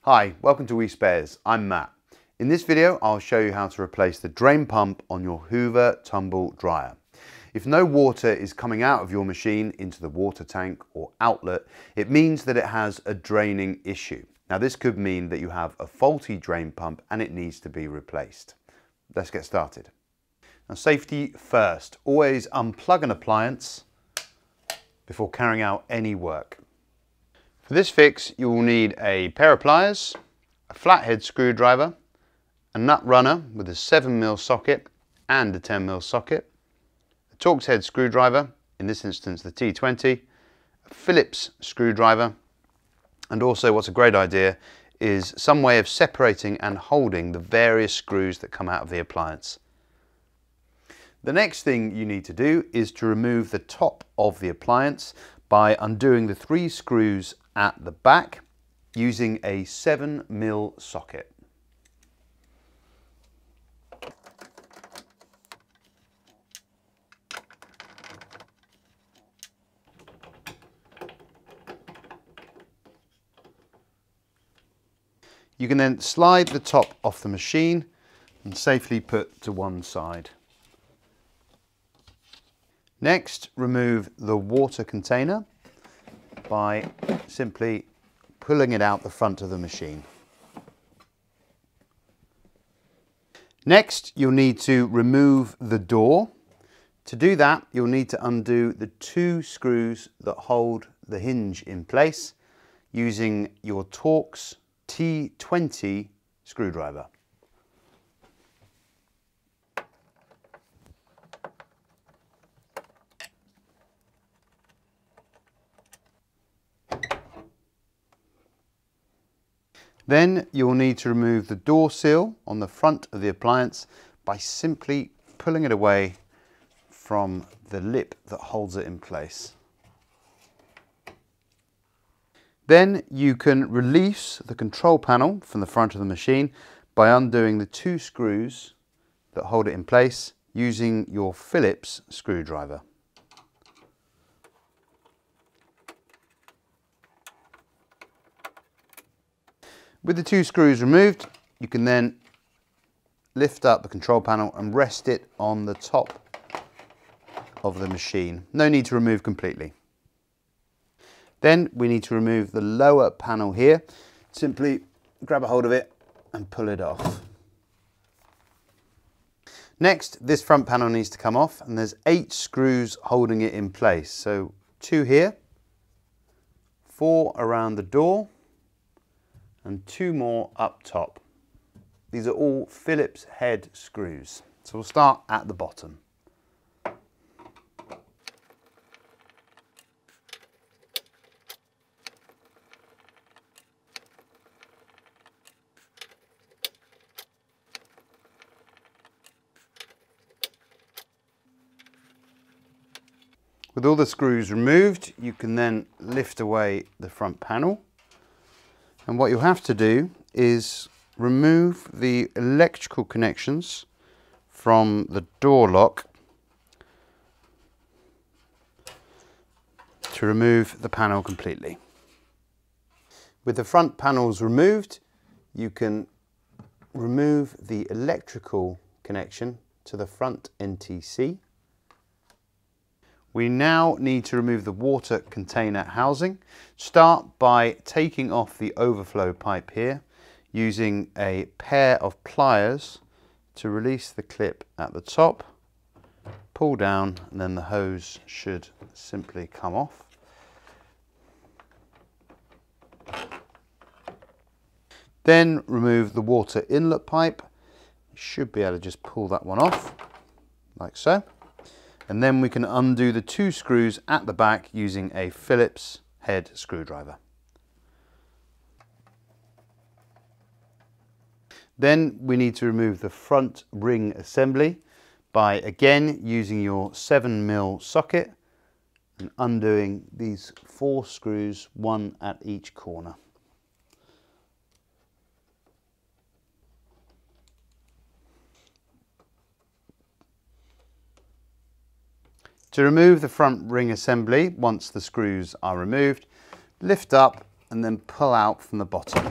Hi, welcome to WeSpares. I'm Matt. In this video, I'll show you how to replace the drain pump on your Hoover tumble dryer. If no water is coming out of your machine into the water tank or outlet, it means that it has a draining issue. Now this could mean that you have a faulty drain pump and it needs to be replaced. Let's get started. Now safety first. Always unplug an appliance before carrying out any work. For this fix, you will need a pair of pliers, a flathead screwdriver, a nut runner with a 7mm socket and a 10mm socket, a Torx head screwdriver, in this instance the T20, a Phillips screwdriver, and also what's a great idea is some way of separating and holding the various screws that come out of the appliance. The next thing you need to do is to remove the top of the appliance by undoing the 3 screws at the back using a 7mm socket. You can then slide the top off the machine and safely put to one side. Next, remove the water container by simply pulling it out the front of the machine. Next, you'll need to remove the door. To do that, you'll need to undo the 2 screws that hold the hinge in place using your Torx T20 screwdriver. Then you'll need to remove the door seal on the front of the appliance by simply pulling it away from the lip that holds it in place. Then you can release the control panel from the front of the machine by undoing the 2 screws that hold it in place using your Phillips screwdriver. With the 2 screws removed, you can then lift up the control panel and rest it on the top of the machine. No need to remove completely. Then we need to remove the lower panel here. Simply grab a hold of it and pull it off. Next, this front panel needs to come off and there's 8 screws holding it in place. So 2 here, 4 around the door, and 2 more up top. These are all Phillips head screws. So we'll start at the bottom. With all the screws removed, you can then lift away the front panel. And what you'll have to do is remove the electrical connections from the door lock to remove the panel completely. With the front panels removed, you can remove the electrical connection to the front NTC. We now need to remove the water container housing. Start by taking off the overflow pipe here using a pair of pliers to release the clip at the top. Pull down and then the hose should simply come off. Then remove the water inlet pipe. You should be able to just pull that one off like so. And then we can undo the 2 screws at the back using a Phillips head screwdriver. Then we need to remove the front ring assembly by again using your 7mm socket and undoing these 4 screws, 1 at each corner. To remove the front ring assembly, once the screws are removed, lift up and then pull out from the bottom.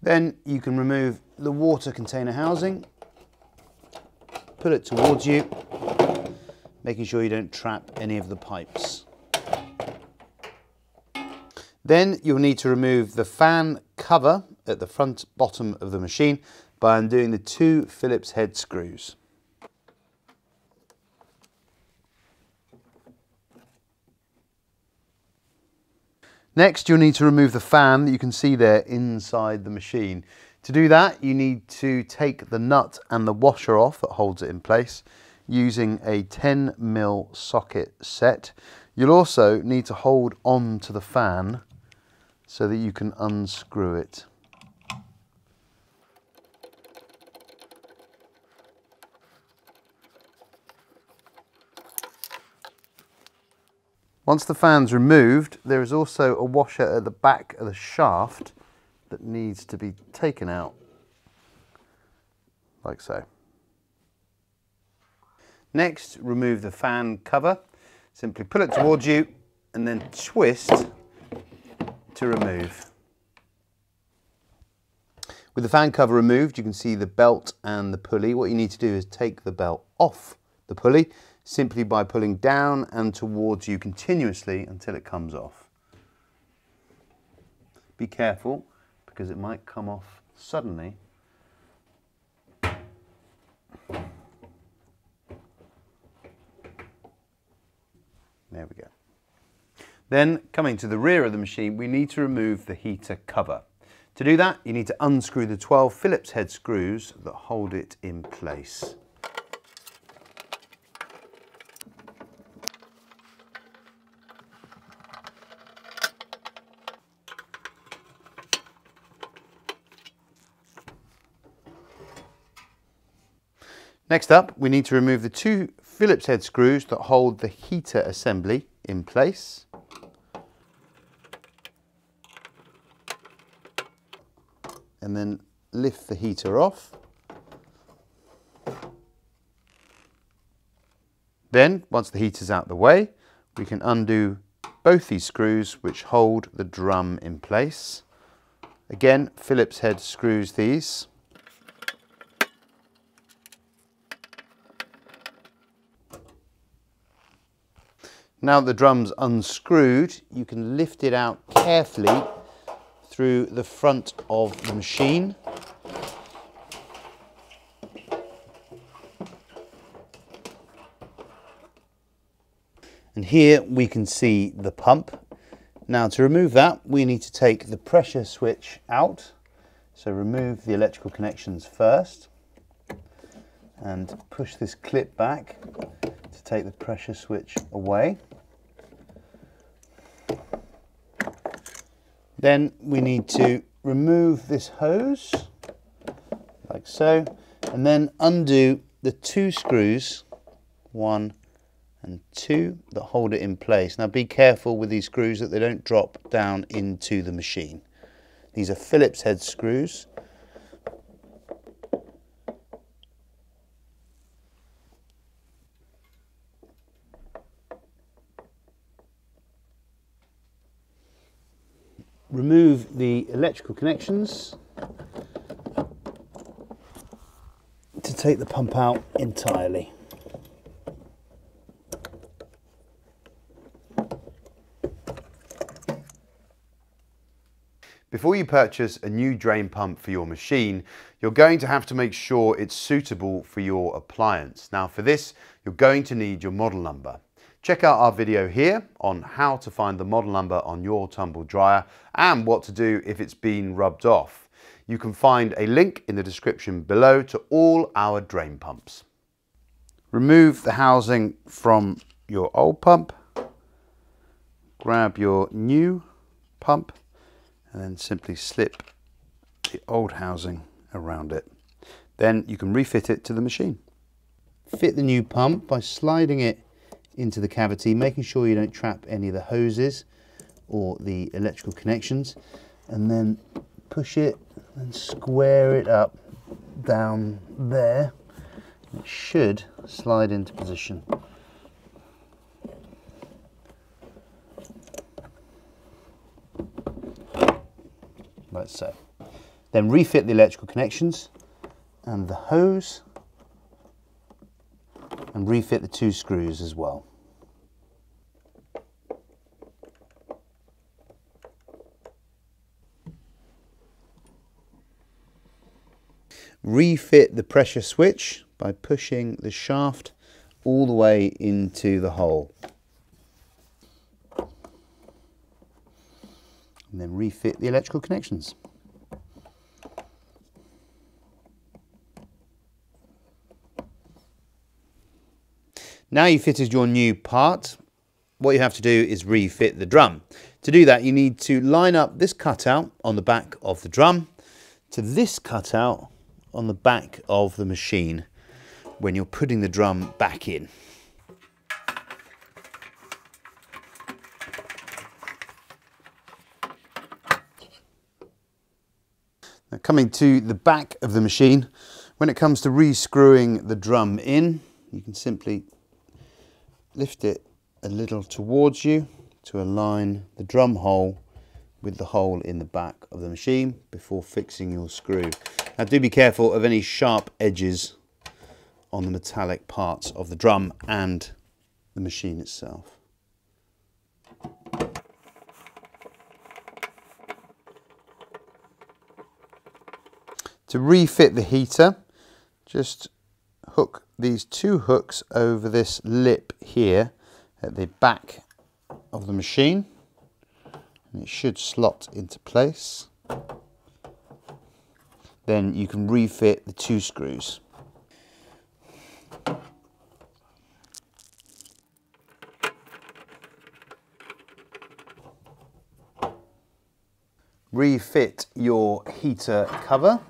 Then you can remove the water container housing, put it towards you, making sure you don't trap any of the pipes. Then you'll need to remove the fan cover at the front bottom of the machine by undoing the 2 Phillips head screws. Next, you'll need to remove the fan that you can see there inside the machine. To do that, you need to take the nut and the washer off that holds it in place using a 10mm socket set. You'll also need to hold on to the fan so that you can unscrew it. Once the fan's removed, there is also a washer at the back of the shaft that needs to be taken out, like so. Next, remove the fan cover. Simply pull it towards you and then twist to remove. With the fan cover removed, you can see the belt and the pulley. What you need to do is take the belt off the pulley simply by pulling down and towards you continuously until it comes off. Be careful because it might come off suddenly. There we go. Then, coming to the rear of the machine, we need to remove the heater cover. To do that, you need to unscrew the 12 Phillips head screws that hold it in place. Next up, we need to remove the 2 Phillips head screws that hold the heater assembly in place. And then lift the heater off. Then, once the heater's out the way, we can undo both these screws which hold the drum in place. Again, Phillips head screws these. Now that the drum's unscrewed, you can lift it out carefully through the front of the machine. And here we can see the pump. Now to remove that, we need to take the pressure switch out. So remove the electrical connections first and push this clip back to take the pressure switch away. Then we need to remove this hose, like so, and then undo the 2 screws, 1 and 2, that hold it in place. Now be careful with these screws that they don't drop down into the machine. These are Phillips head screws. Remove the electrical connections to take the pump out entirely. Before you purchase a new drain pump for your machine, you're going to have to make sure it's suitable for your appliance. Now for this, you're going to need your model number. Check out our video here on how to find the model number on your tumble dryer and what to do if it's been rubbed off. You can find a link in the description below to all our drain pumps. Remove the housing from your old pump, grab your new pump and then simply slip the old housing around it. Then you can refit it to the machine. Fit the new pump by sliding it into the cavity, making sure you don't trap any of the hoses or the electrical connections, and then push it and square it up down there. It should slide into position. Like so. Then refit the electrical connections and the hose, and refit the 2 screws as well. Refit the pressure switch by pushing the shaft all the way into the hole. And then refit the electrical connections. Now you've fitted your new part, what you have to do is refit the drum. To do that, you need to line up this cutout on the back of the drum to this cutout on the back of the machine when you're putting the drum back in. Now, coming to the back of the machine, when it comes to re-screwing the drum in, you can simply lift it a little towards you to align the drum hole with the hole in the back of the machine before fixing your screw. Now do be careful of any sharp edges on the metallic parts of the drum and the machine itself. To refit the heater, just hook these 2 hooks over this lip here at the back of the machine, and it should slot into place. Then you can refit the 2 screws. Refit your heater cover.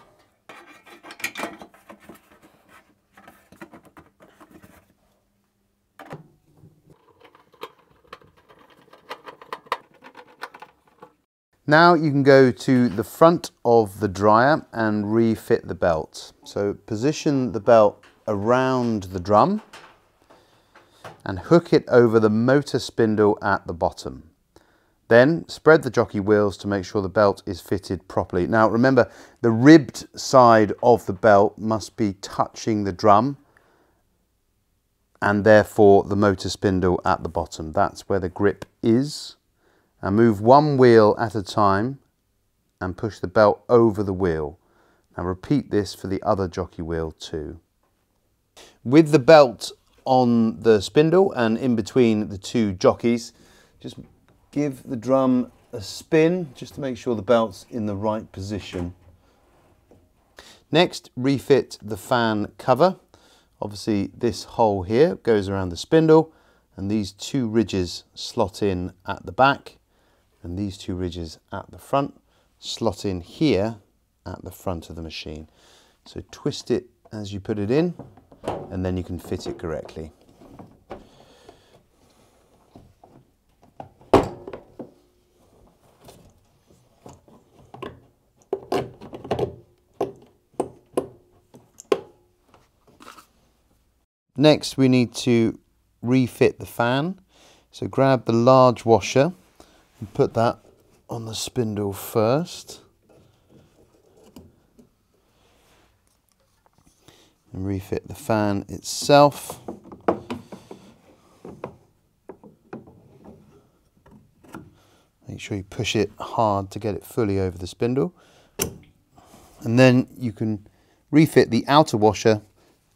Now you can go to the front of the dryer and refit the belt. So position the belt around the drum and hook it over the motor spindle at the bottom. Then spread the jockey wheels to make sure the belt is fitted properly. Now remember, the ribbed side of the belt must be touching the drum and therefore the motor spindle at the bottom. That's where the grip is. And move 1 wheel at a time and push the belt over the wheel. Now repeat this for the other jockey wheel too. With the belt on the spindle and in between the 2 jockeys, just give the drum a spin just to make sure the belt's in the right position. Next, refit the fan cover. Obviously this hole here goes around the spindle and these 2 ridges slot in at the back. And these 2 ridges at the front slot in here at the front of the machine. So twist it as you put it in and then you can fit it correctly. Next we need to refit the fan. So grab the large washer and put that on the spindle first. And refit the fan itself. Make sure you push it hard to get it fully over the spindle. And then you can refit the outer washer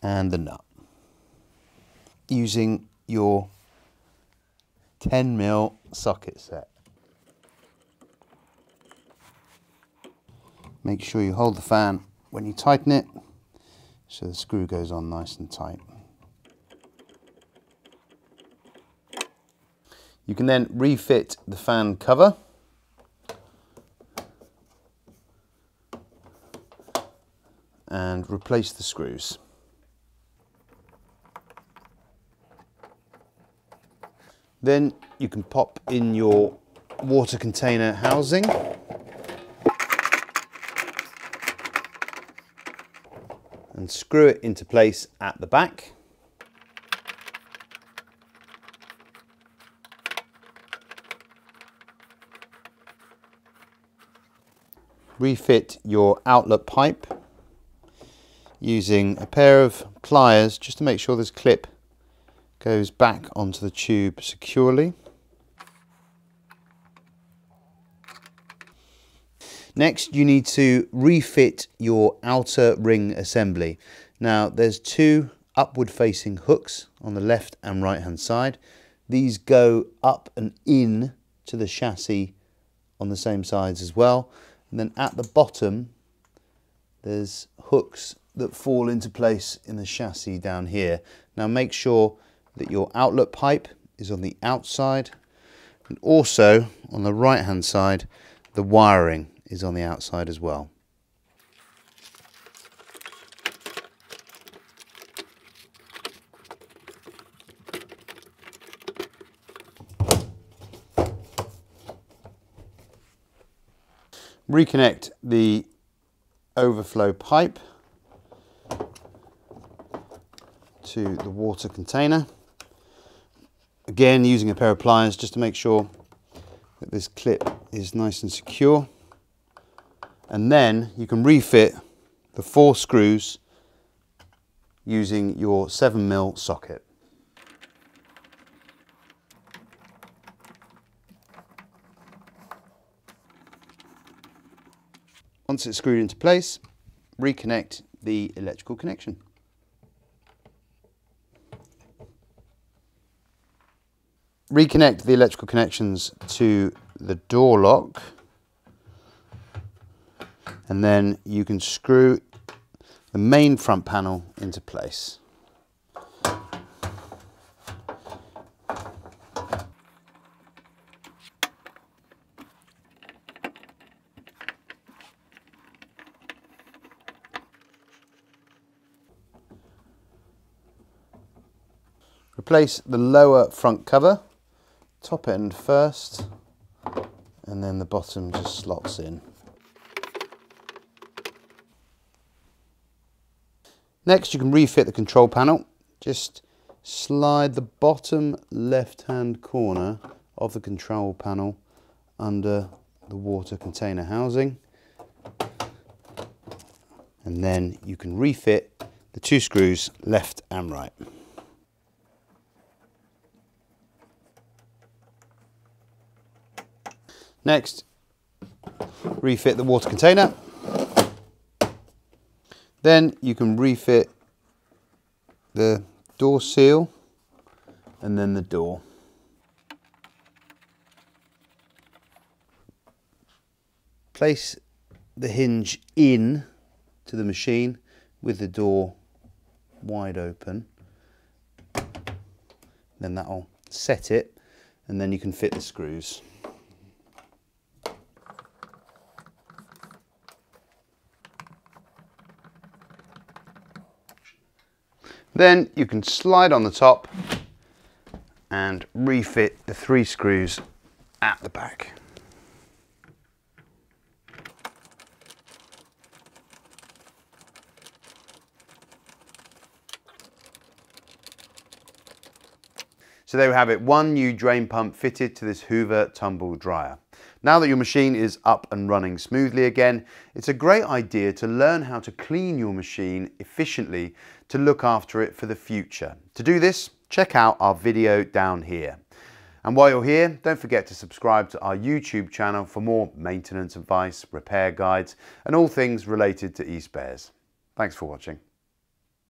and the nut using your 10mm socket set. Make sure you hold the fan when you tighten it so the screw goes on nice and tight. You can then refit the fan cover and replace the screws. Then you can pop in your water container housing and screw it into place at the back. refit your outlet pipe using a pair of pliers just to make sure this clip goes back onto the tube securely. Next, you need to refit your outer ring assembly. Now, there's two upward facing hooks on the left and right hand side. These go up and in to the chassis on the same sides as well. And then at the bottom, there's hooks that fall into place in the chassis down here. Now make sure that your outlet pipe is on the outside, and also on the right hand side, the wiring is on the outside as well. Reconnect the overflow pipe to the water container. Again, using a pair of pliers just to make sure that this clip is nice and secure. And then you can refit the 4 screws using your 7mm socket. Once it's screwed into place, reconnect the electrical connection. Reconnect the electrical connections to the door lock, and then you can screw the main front panel into place. Replace the lower front cover, top end first, and then the bottom just slots in. Next, you can refit the control panel. Just slide the bottom left-hand corner of the control panel under the water container housing, and then you can refit the 2 screws left and right. Next, refit the water container. Then you can refit the door seal and then the door. Place the hinge in to the machine with the door wide open. Then that'll set it, and then you can fit the screws. Then you can slide on the top and refit the 3 screws at the back. So there we have it, one new drain pump fitted to this Hoover tumble dryer. Now that your machine is up and running smoothly again, it's a great idea to learn how to clean your machine efficiently to look after it for the future. To do this, check out our video down here. And while you're here, don't forget to subscribe to our YouTube channel for more maintenance advice, repair guides, and all things related to eSpares. Thanks for watching.